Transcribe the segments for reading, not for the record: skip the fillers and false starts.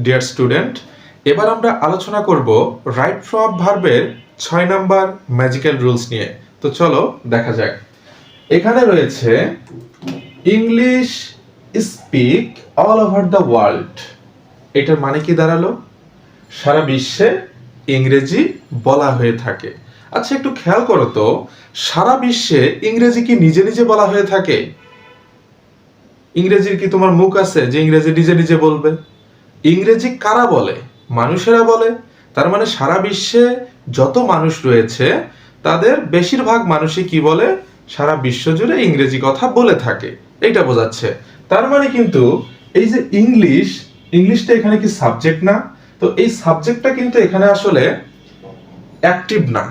Dear student, এবার আমরা আলোচনা করব রাইট ফ্রম ভার্বের 6 নাম্বার ম্যাজিক্যাল রুলস নিয়ে। তো চলো দেখা যাক। এখানে রয়েছে English speak all over the world. এটার মানে কি দাঁড়ালো? সারা বিশ্বে ইংরেজি বলা হয়ে থাকে। আচ্ছা, একটু খেয়াল করো তো, সারা বিশ্বে ইংরেজি কি নিজে নিজে বলা হয়ে থাকে? ইংরেজির কি তোমার মুখ আছে যে ইংরেজি নিজে নিজে বলবে? ইংরেজি কারা বলে? মানুষেরা বলে। তার মানে সারা বিশ্বে যত মানুষ রয়েছে তাদের বেশিরভাগ মানুষই কি বলে? সারা বিশ্ব জুড়ে ইংরেজি কথা বলে থাকে। এইটা বোঝাচ্ছে। তার মানে কিন্তু এই যে ইংলিশটা এখানে কি সাবজেক্ট না? তো এই সাবজেক্টটা কিন্তু এখানে আসলে অ্যাক্টিভ না।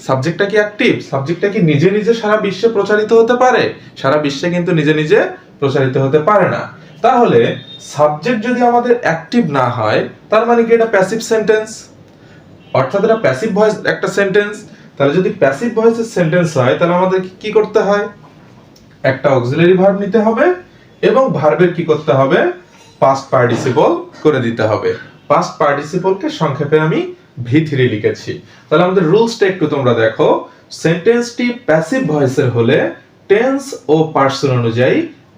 সাবজেক্টটা কি অ্যাক্টিভ? সাবজেক্টটা কি নিজে নিজে সারা বিশ্বে প্রচারিত হতে পারে? সারা বিশ্বে কিন্তু নিজে নিজে প্রচারিত হতে পারে না। তাহলে সাবজেক্ট যদি আমাদের অ্যাক্টিভ না হয়, তার মানে কি এটা প্যাসিভ সেন্টেন্স, অর্থাৎ এটা প্যাসিভ ভয়েস একটা সেন্টেন্স। তাহলে যদি প্যাসিভ ভয়েসের সেন্টেন্স হয়, তাহলে আমাদের কি করতে হয়? একটা অক্সিলারি ভার্ব নিতে হবে এবং ভার্বের কি করতে হবে? পাস্ট পার্টিসিপল করে দিতে হবে। পাস্ট পার্টিসিপলকে সংক্ষেপে আমি V3 লিখেছি। তাহলে আমাদের রুলসটা একটু তোমরা দেখো। সেন্টেন্সটি প্যাসিভ ভয়েসের হলে টেন্স ও পার্সন অনুযায়ী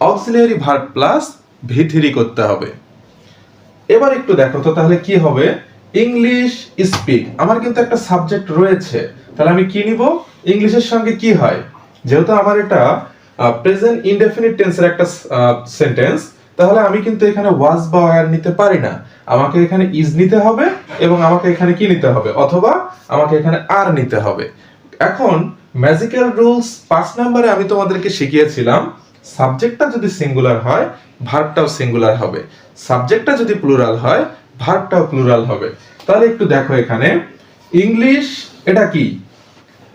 অক্সিলারি ভার্ব প্লাস V3 করতে হবে। এবার একটু দেখো তো তাহলে কি হবে? ইংলিশ স্পিক, আমার কিন্তু একটা সাবজেক্ট রয়েছে, তাহলে আমি কি নিব? ইংলিশের সঙ্গে কি হয়? যেহেতু আমার এটা প্রেজেন্ট ইনডেফিনিট টেন্সের একটা সেন্টেন্স, তাহলে আমি কিন্তু এখানে ওয়াজ বা ওয়্যার নিতে পারি না। আমাকে এখানে ইজ নিতে হবে এবং আমাকে এখানে কি নিতে হবে? অথবা আমাকে এখানে আর নিতে হবে। এখন ম্যাজিক্যাল রুলস 5 নম্বরে আমি তোমাদেরকে শিখিয়েছিলাম, সাবজেক্টটা যদি সিঙ্গুলার হয় ভার্বটাও সিঙ্গুলার হবে, সাবজেক্টটা যদি প্লুরাল হয় ভার্বটাও প্লুরাল হবে। তাহলে একটু দেখো, এখানে ইংলিশ এটা কি?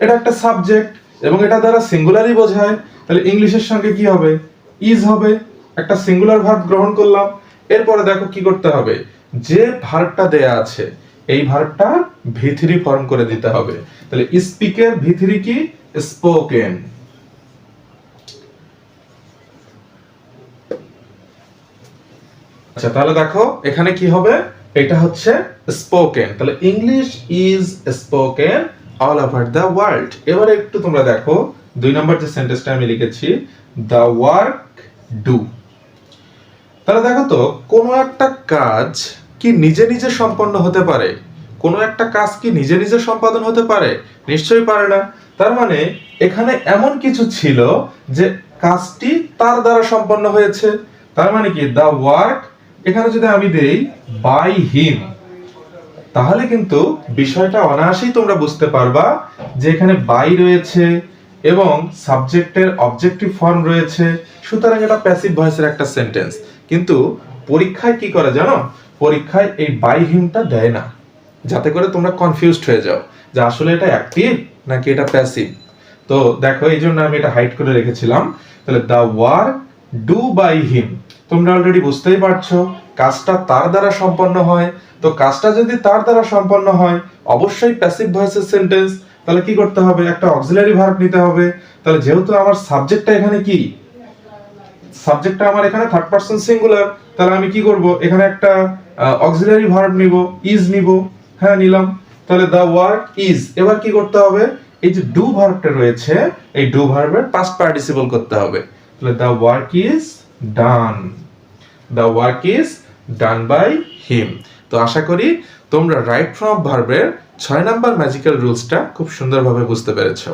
এটা একটা সাবজেক্ট এবং এটা দ্বারা সিঙ্গুলারই বোঝায়। তাহলে ইংলিশের সঙ্গে কি হবে? ইজ হবে। একটা সিঙ্গুলার ভার্ব গ্রহণ করলাম। এরপরে দেখো কি করতে হবে? যে ভার্বটা দেয়া আছে এই ভার্বটা V3 ফর্ম করে দিতে হবে। তাহলে স্পিকের V3 কি? স্পোকেন। আচ্ছা, তাহলে দেখো এখানে কি হবে? এটা হচ্ছে স্পোকেন। তাহলে English is spoken all over the world. এবারে একটু তোমরা দেখো 2 নম্বর যে সেন্টেন্সটা আমি লিখেছি, দ্য ওয়ার্ক ডু। তাহলে দেখো তো, কোনো একটা কাজ কি নিজে নিজে সম্পন্ন হতে পারে? কোনো একটা কাজ কি নিজে নিজে সম্পাদন হতে পারে? নিশ্চয়ই পারে না। তার মানে এখানে এমন কিছু ছিল যে কাজটি তার দ্বারা সম্পন্ন হয়েছে। তার মানে কি দ্য ওয়ার্ক, এখানে যদি আমি দেই বাই হিম, তাহলে কিন্তু বিষয়টা অনায়াসেই তোমরা বুঝতে পারবা যে এখানে বাই রয়েছে এবং সাবজেক্টের অবজেক্টিভ ফর্ম রয়েছে, সুতরাং এটা প্যাসিভ ভয়েসের একটা সেন্টেন্স। কিন্তু পরীক্ষায় কি করে জানো? পরীক্ষায় এই বাই হিমটা দেয় না, যাতে করে তোমরা কনফিউজড হয়ে যাও যে আসলে এটা অ্যাক্টিভ নাকি এটা প্যাসিভ। তো দেখো, এই জন্য আমি এটা হাইড করে রেখেছিলাম। তাহলে the work do by him, তোমরা অলরেডি বুঝতেই পারছো কাজটা তার দ্বারা সম্পন্ন হয়। তো কাজটা যদি তার দ্বারা সম্পন্ন হয় অবশ্যই প্যাসিভ ভয়েসের সেন্টেন্স। তাহলে কি করতে হবে? একটা অক্সিলারি ভার্ব নিতে হবে। তাহলে যেহেতু আমার সাবজেক্টটা এখানে কি? সাবজেক্টটা আমার এখানে থার্ড পারসন সিঙ্গুলার, তাহলে আমি কি করব? এখানে একটা অক্সিলারি ভার্ব নিব, ইজ নিব। হ্যাঁ, নিলাম। তাহলে দ্য ওয়ার্ক ইজ। এবার কি করতে হবে? এই যে ডু ভার্বটা রয়েছে এই ডু ভার্বের পাস্ট পার্টিসিপল করতে হবে। তাহলে the work is done. The work is done by him. তো আশা করি তোমরা রাইট ফ্রম ভার্বের 6 নাম্বার ম্যাজিক্যাল রুলসটা খুব সুন্দরভাবে বুঝতে পেরেছো।